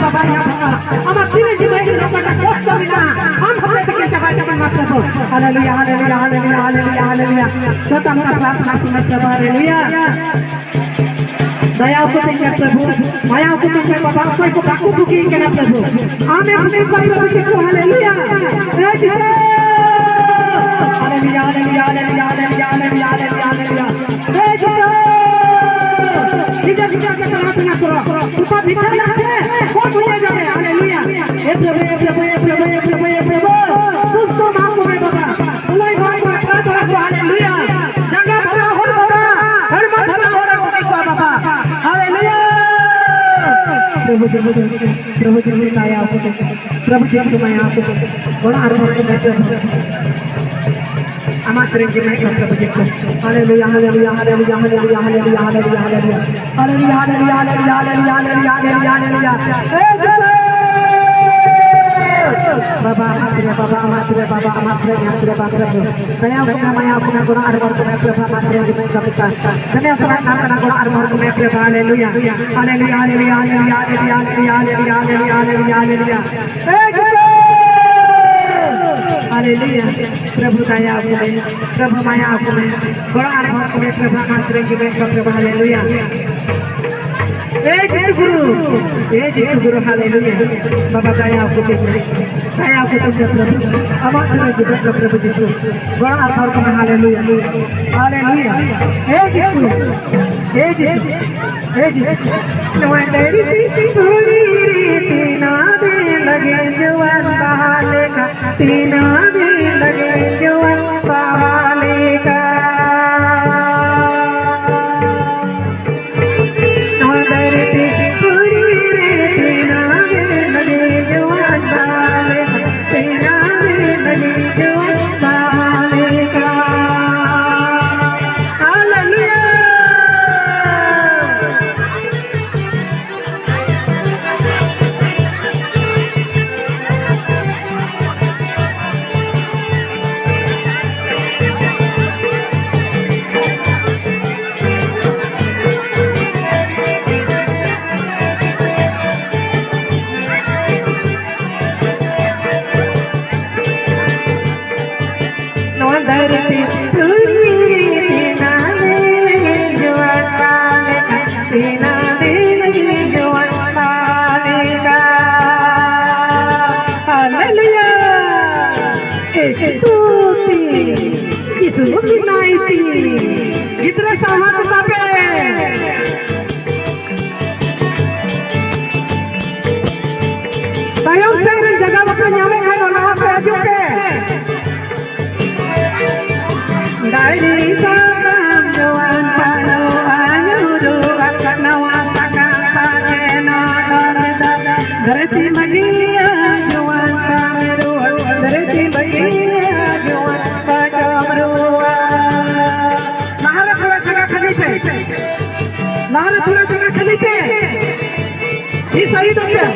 Baba ya Baba. Amat sini jiwa ini pada kos bina. Am sampai bikin capai mas Prabhu. Haleluya, haleluya, haleluya, haleluya, haleluya. Datang ke प्रार्थना सुनने Prabhu. Haleluya. दया को तेरे प्रभु, माया को तेरे बाबा कोई को Baku दुखी करना प्रभु। आमें अपने भाई बहन को hallelujah. Hallelujah, hallelujah, hallelujah, hallelujah, hallelujah, hallelujah. इधर इधर के प्रार्थना करो। ऊपर भीतर जाते, कौन भूले जाते? हालेलुया। ये प्रभु, ये प्रभु, ये प्रभु, ये प्रभु, ये प्रभु। तुझको माफ करे बाबा। तुझे भाई को प्रार्थना करो। हालेलुया। जगह भरा हो बाबा, हर मत भरा हो बाबा। हालेलुया। प्रभु जी माया आपको, प्रभु जी माया आपको बड़ा आराम से बैठे हो। आमात करेंगे मैं प्रभु जी को। Hallelujah, hallelujah, hallelujah, hallelujah, hallelujah, hallelujah, hallelujah, hallelujah, hallelujah, hallelujah, hallelujah, hallelujah, hallelujah. बाबा आमात्रे, बाबा आमात्रे, बाबा आमात्रे, आमात्रे, बाबा saya punya guna armor punya Prabhu amatri yang kita kita saya punya guna armor punya Prabhu. Haleluya, haleluya, haleluya, haleluya, haleluya, haleluya, haleluya, haleluya, haleluya. Prabhu daya aku, Prabhu maya aku, guna armor punya Prabhu amatri yang kita Prabhu. Haleluya. Yesus Guru, haleluya. Bapa daya aku Prabhu, amat dengan juga Prabhu Yesus. Guna armor punya haleluya, haleluya. Yesus, Tuhan dari sisi tina de lage juan bahaleka, tina de lage juan bahaleka. Gitra sama tetapi tayong pengen jaga waktu nyamuk hai nona apa juga dari sakam juan panu anyudu karena wasakan pakeno dari si magia juan kameru dari si magia juan kameru Nara थोड़ा जगह खाली से ये सही तो क्या